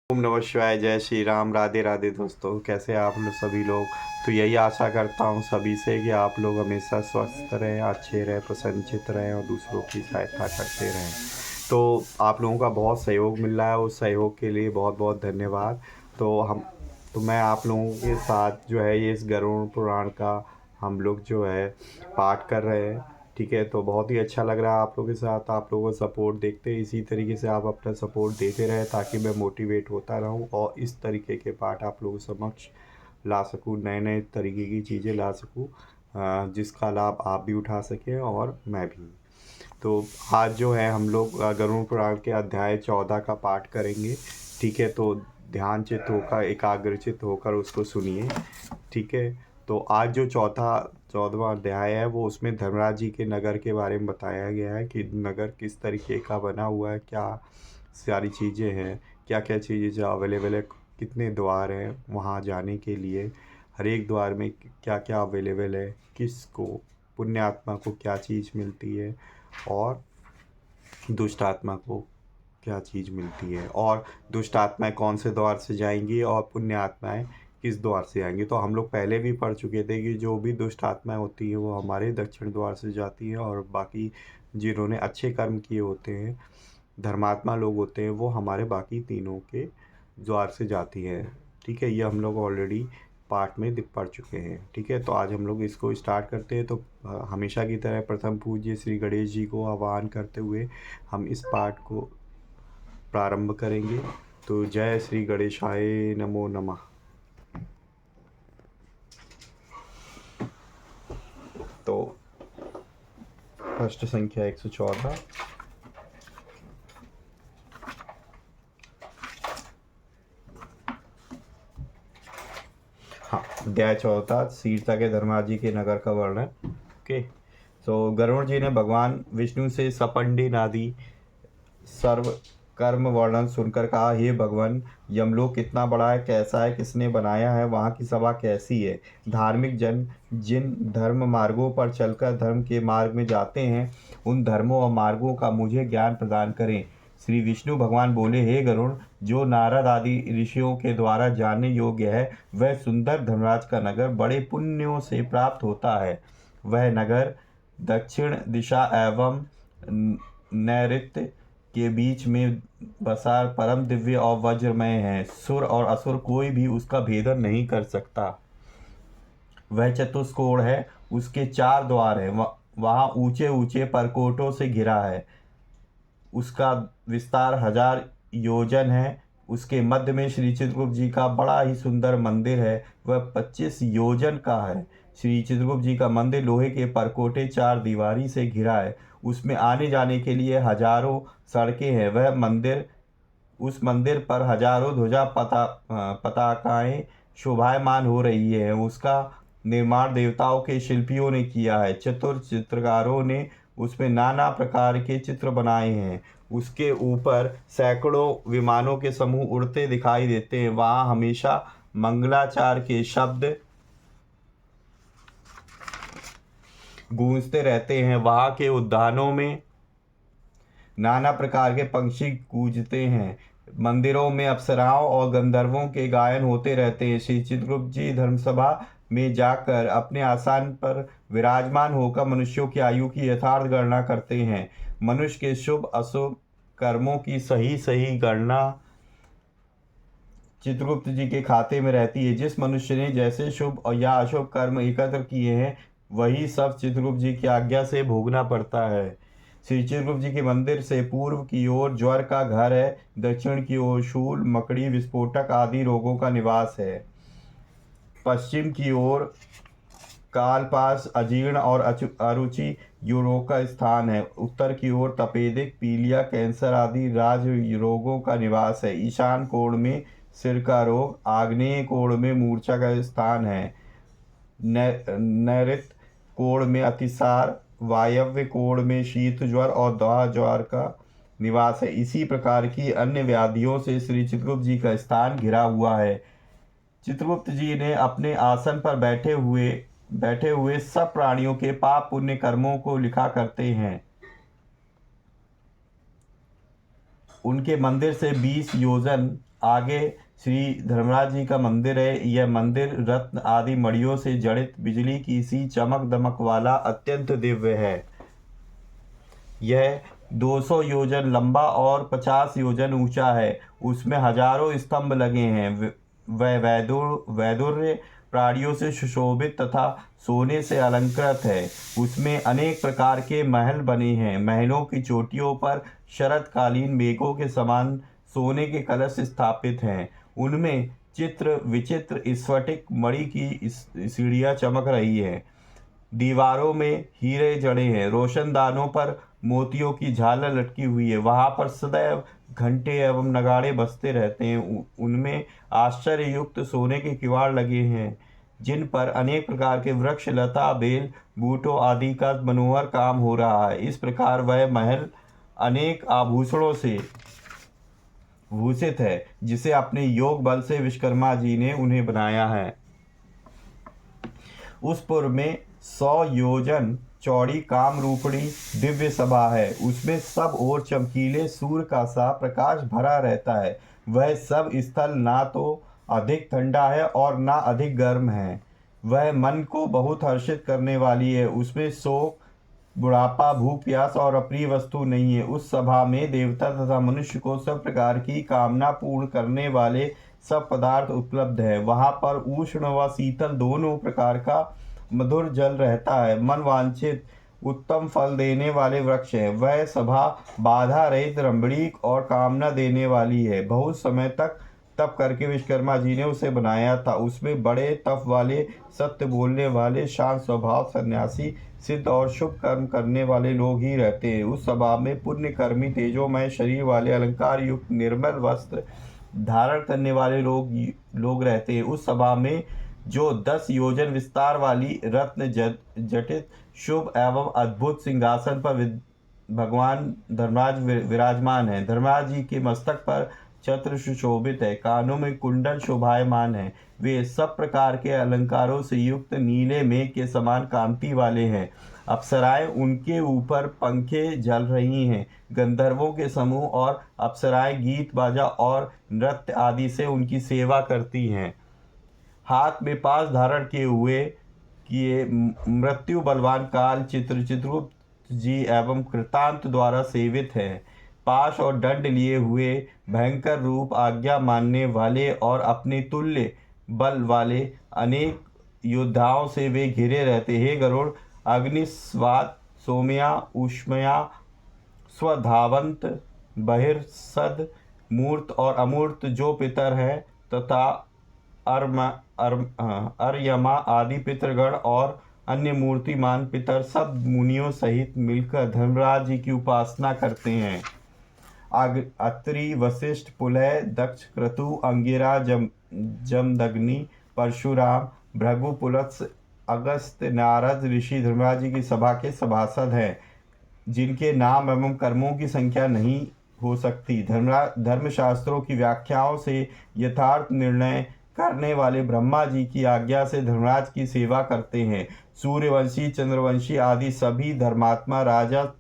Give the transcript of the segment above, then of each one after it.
ओम नमः शिवाय। जय श्री राम। राधे राधे दोस्तों, कैसे हैं आप लोग सभी लोग। तो यही आशा करता हूँ सभी से कि आप लोग हमेशा स्वस्थ रहें, अच्छे रहें, प्रसन्नचित रहें और दूसरों की सहायता करते रहें। तो आप लोगों का बहुत सहयोग मिल रहा है, उस सहयोग के लिए बहुत बहुत धन्यवाद। तो मैं आप लोगों के साथ जो है ये इस गरुड़ पुराण का हम लोग जो है पाठ कर रहे हैं। ठीक है, तो बहुत ही अच्छा लग रहा है आप लोगों के साथ। आप लोगों का सपोर्ट देखते हैं, इसी तरीके से आप अपना सपोर्ट देते रहें ताकि मैं मोटिवेट होता रहूं और इस तरीके के पाठ आप लोगों के समक्ष ला सकूं, नए नए तरीके की चीज़ें ला सकूं जिसका लाभ आप भी उठा सकें और मैं भी। तो आज जो है हम लोग गरुड़ पुराण के अध्याय 14 का पाठ करेंगे। ठीक है, तो ध्यान चित्त होकर, एकाग्रचित्त होकर उसको सुनिए। ठीक है, तो आज जो 14वां अध्याय है वो उसमें धर्मराज जी के नगर के बारे में बताया गया है कि नगर किस तरीके का बना हुआ है, क्या सारी चीज़ें हैं, क्या क्या चीज़ें जो अवेलेबल है, कितने द्वार हैं वहाँ जाने के लिए, हर एक द्वार में क्या क्या अवेलेबल है, किसको पुण्य आत्मा को क्या चीज़ मिलती है और दुष्ट आत्मा को क्या चीज़ मिलती है, और दुष्ट आत्माएं कौन से द्वार से जाएंगी और पुण्य आत्माएं किस द्वार से आएंगी। तो हम लोग पहले भी पढ़ चुके थे कि जो भी दुष्ट आत्माएं होती हैं वो हमारे दक्षिण द्वार से जाती हैं और बाकी जिन्होंने अच्छे कर्म किए होते हैं, धर्मात्मा लोग होते हैं, वो हमारे बाकी तीनों के द्वार से जाती हैं। ठीक है, ये हम लोग ऑलरेडी पार्ट में पढ़ चुके हैं। ठीक है, तो आज हम लोग इसको स्टार्ट करते हैं। तो हमेशा की तरह प्रथम पूज्य श्री गणेश जी को आह्वान करते हुए हम इस पाठ को प्रारंभ करेंगे। तो जय श्री गणेशाय नमो नमः। तो फर्स्ट संख्या 114। हाँ, अध्याय 14 सीता के धर्मराज जी के नगर का वर्णन। ओके, तो गरुड़ जी ने भगवान विष्णु से सपंडी नादी सर्व कर्म वर्णन सुनकर कहा, हे भगवान, यमलोक कितना बड़ा है, कैसा है, किसने बनाया है, वहाँ की सभा कैसी है। धार्मिक जन जिन धर्म मार्गों पर चलकर धर्म के मार्ग में जाते हैं उन धर्मों और मार्गों का मुझे ज्ञान प्रदान करें। श्री विष्णु भगवान बोले, हे गरुड़, जो नारद आदि ऋषियों के द्वारा जानने योग्य है वह सुंदर धर्मराज का नगर बड़े पुण्यों से प्राप्त होता है। वह नगर दक्षिण दिशा एवं नैऋत्य के बीच में बसा परम दिव्य और वज्रमय है। सुर और असुर कोई भी उसका भेदन नहीं कर सकता। वह चतुष्कोण है, उसके 4 द्वार हैं, वहाँ ऊंचे ऊंचे परकोटों से घिरा है। उसका विस्तार 1000 योजन है। उसके मध्य में श्री चित्रगुप्त जी का बड़ा ही सुंदर मंदिर है, वह 25 योजन का है। श्री चित्रगुप्त जी का मंदिर लोहे के परकोटे 4 दीवारी से घिरा है। उसमें आने जाने के लिए हजारों सड़कें हैं। वह मंदिर उस मंदिर पर हजारों ध्वजा पताकाएं शोभायमान हो रही है। उसका निर्माण देवताओं के शिल्पियों ने किया है। चतुर चित्रकारों ने उसमें नाना प्रकार के चित्र बनाए हैं। उसके ऊपर सैकड़ों विमानों के समूह उड़ते दिखाई देते हैं। वहाँ हमेशा मंगलाचार के शब्द गूंजते रहते हैं। वहाँ के उद्यानों में नाना प्रकार के पंछी कूजते हैं। मंदिरों में अप्सराओं और गंधर्वों के गायन होते रहते हैं। श्री चित्रगुप्त जी धर्मसभा में जाकर अपने आसन पर विराजमान होकर मनुष्यों की आयु की यथार्थ गणना करते हैं। मनुष्य के शुभ अशुभ कर्मों की सही सही गणना चित्रगुप्त जी के खाते में रहती है। जिस मनुष्य ने जैसे शुभ और या अशुभ कर्म एकत्र किए हैं वही सब चित्रगुप्त जी की आज्ञा से भोगना पड़ता है। श्री चित्रगुप्त जी के मंदिर से पूर्व की ओर ज्वर का घर है, दक्षिण की ओर शूल, मकड़ी, विस्फोटक आदि रोगों का निवास है। पश्चिम की ओर कालपास, अजीर्ण और अरुचि रोग का स्थान है। उत्तर की ओर तपेदिक, पीलिया, कैंसर आदि राज रोगों का निवास है। ईशान कोण में सिर का रोग, आग्नेय कोण में मूर्छा का स्थान है। नैऋत्य कोण में अतिसार, वायव्य कोण में शीत ज्वर और दाह ज्वर का निवास है। इसी प्रकार की अन्य व्याधियों से श्री चित्रगुप्त जी का स्थान घिरा हुआ है। चित्रगुप्त जी ने अपने आसन पर बैठे हुए सब प्राणियों के पाप पुण्य कर्मों को लिखा करते हैं। उनके मंदिर से 20 योजन आगे श्री धर्मराज जी का मंदिर है। यह मंदिर रत्न आदि मणियों से जड़ित बिजली की सी चमक दमक वाला अत्यंत दिव्य है। यह 200 योजन लंबा और 50 योजन ऊंचा है। उसमें हजारों स्तंभ लगे हैं। वह वैदुर्य प्राणियों से सुशोभित तथा सोने से अलंकृत है। उसमें अनेक प्रकार के महल बने हैं। महलों की चोटियों पर शरतकालीन मेघों के समान सोने के कलश स्थापित हैं। उनमें चित्र विचित्र स्फटिक मणि की सीढ़ियाँ चमक रही हैं। दीवारों में हीरे जड़े हैं। रोशनदानों पर मोतियों की झालर लटकी हुई है। वहां पर सदैव घंटे एवं नगाड़े बजते रहते हैं। उनमें आश्चर्ययुक्त सोने के किवाड़ लगे हैं, जिन पर अनेक प्रकार के वृक्ष, लता, बेल, बूटों आदि का मनोहर काम हो रहा है। इस प्रकार वह महल अनेक आभूषणों से भूषित है, जिसे अपने योग बल से विश्वकर्मा जी ने उन्हें बनाया है। उस पूर्व में 100 योजन चौड़ी काम रूपणी दिव्य सभा है। उसमें सब ओर चमकीले सूर्य का सा प्रकाश भरा रहता है। वह सब स्थल ना तो अधिक ठंडा है और ना अधिक गर्म है। वह मन को बहुत हर्षित करने वाली है। उसमें शोक, बुढ़ापा, भूख, प्यास और अप्रिय वस्तु नहीं है। उस सभा में देवता तथा मनुष्य को सब प्रकार की कामना पूर्ण करने वाले सब पदार्थ उपलब्ध है। वहां पर उष्ण व शीतल दोनों प्रकार का मधुर जल रहता है। मन वांछित उत्तम फल देने वाले वृक्ष है। वह सभा बाधा रहित, रमणीक और कामना देने वाली है। बहुत समय तक तप करके विश्वकर्मा जी ने उसे बनाया था। उसमें बड़े तप वाले, सत्य बोलने वाले, शांत स्वभाव, सन्यासी, सिद्ध और शुभ कर्म करने वाले लोग ही रहते हैं। उस सभा में पुण्यकर्मी, तेजोमय शरीर वाले, अलंकार युक्त, निर्मल वस्त्र धारण करने वाले लोग रहते हैं। उस सभा में जो 10 योजन विस्तार वाली रत्न जटित शुभ एवं अद्भुत सिंहासन पर भगवान धर्मराज विराजमान है। धर्मराज जी के मस्तक पर छत्र सुशोभित है। कानों में कुंडल शोभायमान है। वे सब प्रकार के अलंकारों से युक्त नीले मेघ के समान कांति वाले हैं। अप्सराएं उनके ऊपर पंखे जल रही हैं। गंधर्वों के समूह और अप्सराएं गीत, बाजा और नृत्य आदि से उनकी सेवा करती हैं। हाथ में पास धारण किए मृत्यु बलवान काल चित्रगुप्त जी एवं कृतांत द्वारा सेवित है। पाश और दंड लिए हुए भयंकर रूप, आज्ञा मानने वाले और अपने तुल्य बल वाले अनेक योद्धाओं से वे घिरे रहते हैं। गरुड़, अग्निस्वात, सोमया, ऊष्मया, स्वधावंत, बहिर्सद, मूर्त और अमूर्त जो पितर हैं तथा अर्यमा आदि पितृगण और अन्य मूर्तिमान पितर सब मुनियों सहित मिलकर धर्मराज जी की उपासना करते हैं। अत्रि, वशिष्ठ, पुलह, दक्ष, क्रतु, अंगिरा, जमदग्नि, परशुराम, भृगु, पुलत्स, अगस्त्य, नारद ऋषि धर्मराज जी की सभा के सभासद हैं, जिनके नाम एवं कर्मों की संख्या नहीं हो सकती। धर्मशास्त्रों की व्याख्याओं से यथार्थ निर्णय करने वाले ब्रह्मा जी की आज्ञा से धर्मराज की सेवा करते हैं। सूर्यवंशी, चंद्रवंशी आदि सभी धर्मात्मा राजा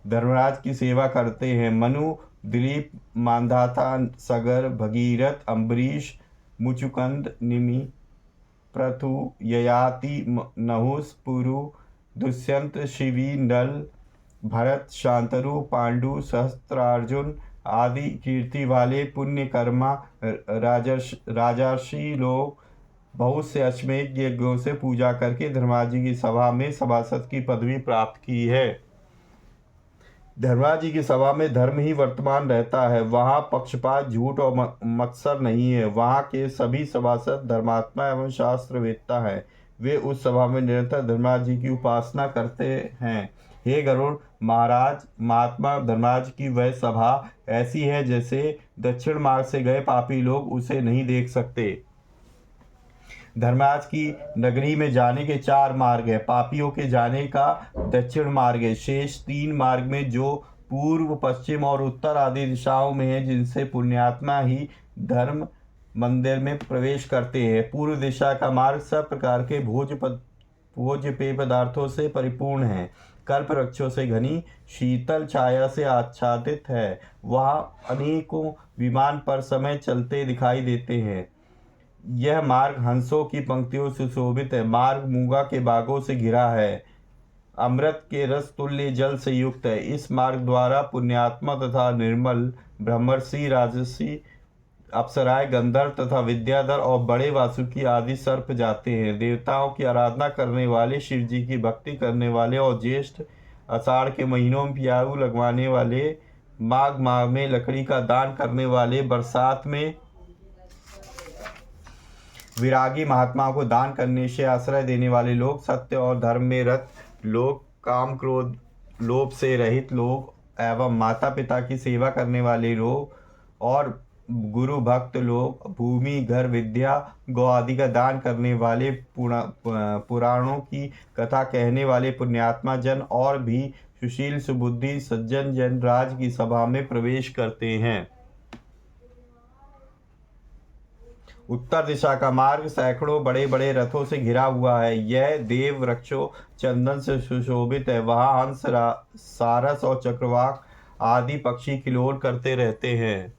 धर्मराज की सेवा करते हैं। मनु, दिलीप, मांधाता, सगर, भगीरथ, अम्बरीश, मुचुकंद, निमि, पृथु, ययाति, नहुस, पुरु, दुष्यंत, शिवी, नल, भरत, शांतनु, पांडु, सहस्त्रार्जुन आदि कीर्ति वाले पुण्यकर्मा राजर्षि लोग बहुत से अश्वमेध यज्ञों से पूजा करके धर्मराज जी की सभा में सभासद की पदवी प्राप्त की है। धर्मराज जी की सभा में धर्म ही वर्तमान रहता है। वहाँ पक्षपात, झूठ और मत्सर नहीं है। वहाँ के सभी सभासद धर्मात्मा एवं शास्त्रवेत्ता हैं। वे उस सभा में निरंतर धर्मराज जी की उपासना करते हैं। हे गरुड़ महाराज, महात्मा धर्मराज की वह सभा ऐसी है जैसे दक्षिण मार्ग से गए पापी लोग उसे नहीं देख सकते। धर्मराज की नगरी में जाने के 4 मार्ग है। पापियों के जाने का दक्षिण मार्ग है। शेष 3 मार्ग में जो पूर्व, पश्चिम और उत्तर आदि दिशाओं में है, जिनसे पुण्यात्मा ही धर्म मंदिर में प्रवेश करते हैं। पूर्व दिशा का मार्ग सब प्रकार के भोज्य पेय पदार्थों से परिपूर्ण है। कल्प वृक्षों से घनी शीतल छाया से आच्छादित है। वहाँ अनेकों विमान पर समय चलते दिखाई देते हैं। यह मार्ग हंसों की पंक्तियों से सुशोभित है। मार्ग मूंगा के बागों से घिरा है, अमृत के रस तुल्य जल से युक्त है। इस मार्ग द्वारा पुण्यात्मा तथा निर्मल ब्रह्मर्षि, राजर्षि, अप्सराएं, गंधर्व तथा विद्याधर और बड़े वासुकी आदि सर्प जाते हैं। देवताओं की आराधना करने वाले, शिव जी की भक्ति करने वाले और ज्येष्ठ आषाढ़ के महीनों में प्याऊ लगवाने वाले, माघ माह में लकड़ी का दान करने वाले, बरसात में विरागी महात्माओं को दान करने से आश्रय देने वाले लोग, सत्य और धर्म में रत लोग, काम क्रोध लोभ से रहित लोग एवं माता पिता की सेवा करने वाले लोग और गुरु भक्त लोग, भूमि, घर, विद्या, गौ आदि का दान करने वाले, पुराणों की कथा कहने वाले पुण्यात्मा जन और भी सुशील सुबुद्धि सज्जन जन राज की सभा में प्रवेश करते हैं। उत्तर दिशा का मार्ग सैकड़ों बड़े बड़े रथों से घिरा हुआ है। यह देव वृक्षों चंदन से सुशोभित है। वहाँ हंस, सारस और चक्रवाक आदि पक्षी किलोल करते रहते हैं।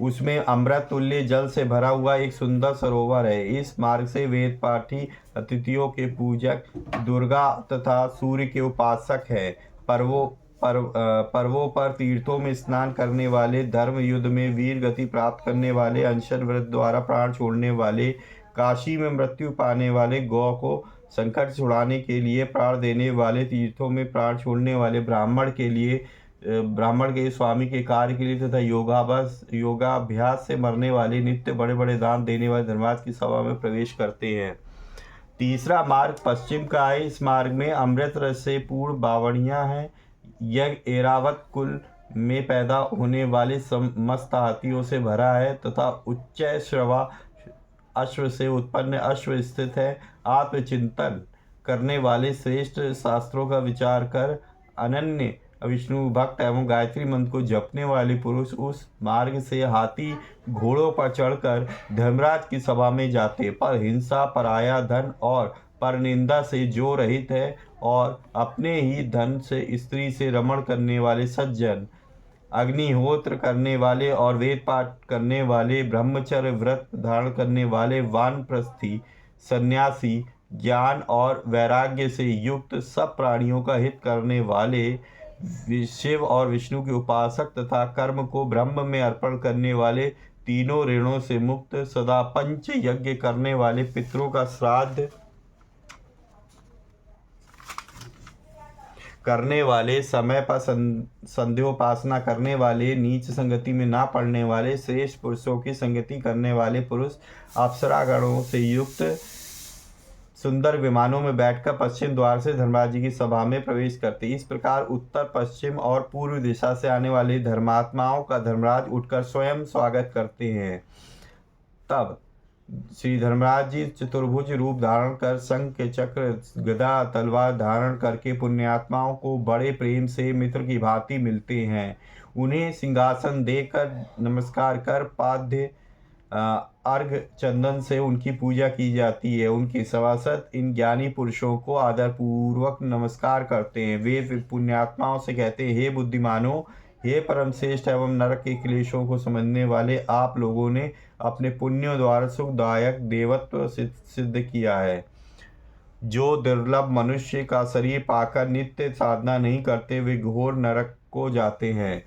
उसमें अमृत तुल्य जल से भरा हुआ एक सुंदर सरोवर है। इस मार्ग से वेद पाठी, अतिथियों के पूजक, दुर्गा तथा सूर्य के उपासक है, पर्वों पर तीर्थों में स्नान करने वाले, धर्म युद्ध में वीर गति प्राप्त करने वाले, अनशन व्रत द्वारा प्राण छोड़ने वाले, काशी में मृत्यु पाने वाले, गौ को संकट छुड़ाने के लिए प्राण देने वाले, तीर्थों में प्राण छोड़ने वाले, ब्राह्मण के स्वामी के कार्य के लिए तथा योगाभ्यास से मरने वाले, नित्य बड़े बड़े दान देने वाले धर्मराज की सभा में प्रवेश करते हैं। तीसरा मार्ग पश्चिम का है। इस मार्ग में अमृत रस से पूर्ण बावड़ियाँ हैं। यह एरावत कुल में पैदा होने वाले समस्त हाथियों से भरा है तथा उच्च श्रवा अश्व से उत्पन्न अश्व स्थित है। आत्मचिंतन करने वाले, श्रेष्ठ शास्त्रों का विचार कर अनन्य विष्णु भक्त एवं गायत्री मंत्र को जपने वाले पुरुष उस मार्ग से हाथी घोड़ों पर चढ़कर धर्मराज की सभा में जाते। पर हिंसा, पराया धन और परनिंदा से जो रहित है और अपने ही धन से स्त्री से रमण करने वाले सज्जन, अग्निहोत्र करने वाले और वेद पाठ करने वाले, ब्रह्मचर्य व्रत धारण करने वाले, वानप्रस्थी, सन्यासी, ज्ञान और वैराग्य से युक्त, सब प्राणियों का हित करने वाले, शिव और विष्णु के उपासक तथा कर्म को ब्रह्म में अर्पण करने वाले, तीनों ऋणों से मुक्त, सदा पंच यज्ञ करने वाले, पितरों का श्राद्ध करने वाले, समय पर संध्योपासना करने वाले, नीच संगति में ना पड़ने वाले, श्रेष्ठ पुरुषों की संगति करने वाले पुरुष, अप्सरागणों से युक्त सुंदर विमानों में बैठकर पश्चिम द्वार से धर्मराज जी की सभा में प्रवेश करते। इस प्रकार उत्तर, पश्चिम और पूर्व दिशा से आने वाले धर्मात्माओं का धर्मराज उठकर स्वयं स्वागत करते हैं। तब श्री धर्मराज जी चतुर्भुज रूप धारण कर, शंख के चक्र, गदा, तलवार धारण करके पुण्यात्माओं को बड़े प्रेम से मित्र की भांति मिलते हैं। उन्हें सिंहासन देकर नमस्कार कर पाद्य अर्घ चंदन से उनकी पूजा की जाती है। उनके सभासद इन ज्ञानी पुरुषों को आदरपूर्वक नमस्कार करते हैं। वे पुण्यात्माओं से कहते हैं, हे बुद्धिमानों, हे परम श्रेष्ठ एवं नरक के क्लेशों को समझने वाले, आप लोगों ने अपने पुण्यों द्वारा सुखदायक देवत्व सिद्ध किया है। जो दुर्लभ मनुष्य का शरीर पाकर नित्य साधना नहीं करते, वे घोर नरक को जाते हैं।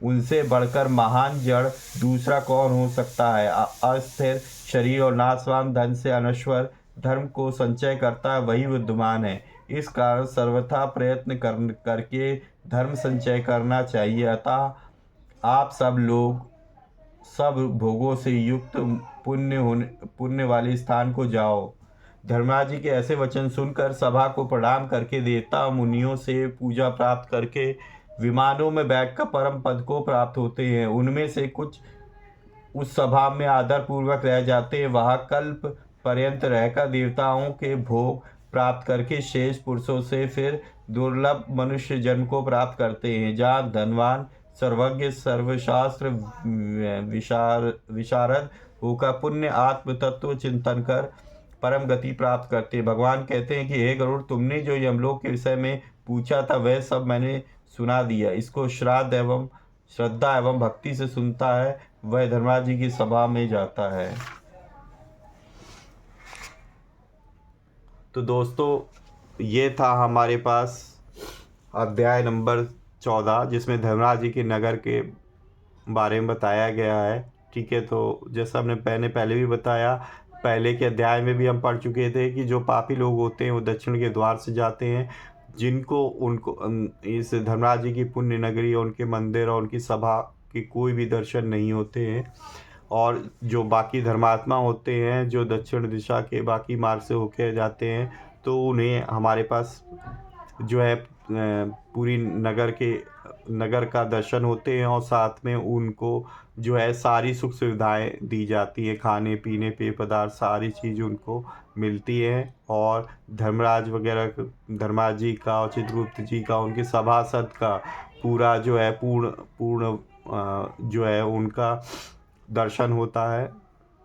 उनसे बढ़कर महान जड़ दूसरा कौन हो सकता है। अस्थिर शरीर और नाशवान धन से अनश्वर धर्म को संचय करता है, वही बुद्धिमान है। इस कारण सर्वथा प्रयत्न करके धर्म संचय करना चाहिए। अतः आप सब लोग सब भोगों से युक्त पुण्य वाले स्थान को जाओ। धर्मराज जी के ऐसे वचन सुनकर सभा को प्रणाम करके देवता मुनियों से पूजा प्राप्त करके विमानों में बैठकर परम पद को प्राप्त होते हैं। उनमें से कुछ उस सभा में आदर पूर्वक रह जाते हैं। वहाँ कल्प पर्यंत रहकर देवताओं के भोग प्राप्त करके शेष पुरुषों से फिर दुर्लभ मनुष्य जन्म को प्राप्त करते हैं, जहाँ धनवान, सर्वज्ञ, सर्वशास्त्र विशारद होकर पुण्य आत्म तत्व चिंतन कर परम गति प्राप्त करते हैं। भगवान कहते हैं कि हे गरुड़, तुमने जो यमलोक के विषय में पूछा था वह सब मैंने सुना दिया। इसको श्रद्धा एवं भक्ति से सुनता है, वह धर्मराज जी की सभा में जाता है। तो दोस्तों ये था हमारे पास अध्याय नंबर 14, जिसमें धर्मराज जी के नगर के बारे में बताया गया है। ठीक है, तो जैसा हमने पहले भी बताया, पहले के अध्याय में भी हम पढ़ चुके थे कि जो पापी लोग होते हैं वो दक्षिण के द्वार से जाते हैं, जिनको उनको इस धर्मराज जी की पुण्य नगरी और उनके मंदिर और उनकी सभा के कोई भी दर्शन नहीं होते हैं। और जो बाकी धर्मात्मा होते हैं जो दक्षिण दिशा के बाकी मार्ग से होके जाते हैं, तो उन्हें हमारे पास जो है पूरी नगर का दर्शन होते हैं और साथ में उनको जो है सारी सुख सुविधाएं दी जाती है, खाने पीने पेय पदार्थ सारी चीज़ उनको मिलती है। और धर्मराज जी का और चित्रगुप्त जी का, उनके सभासद का पूरा जो है पूर्ण जो है उनका दर्शन होता है।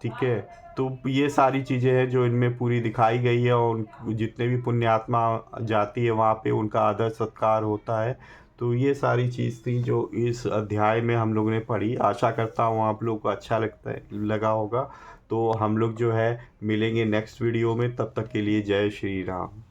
ठीक है, तो ये सारी चीज़ें हैं जो इनमें पूरी दिखाई गई है, और जितने भी पुण्यात्मा जाती है वहाँ पे उनका आदर सत्कार होता है। तो ये सारी चीज़ थी जो इस अध्याय में हम लोगों ने पढ़ी। आशा करता हूँ आप लोग को अच्छा लगा होगा। तो हम लोग जो है मिलेंगे नेक्स्ट वीडियो में, तब तक के लिए जय श्री राम।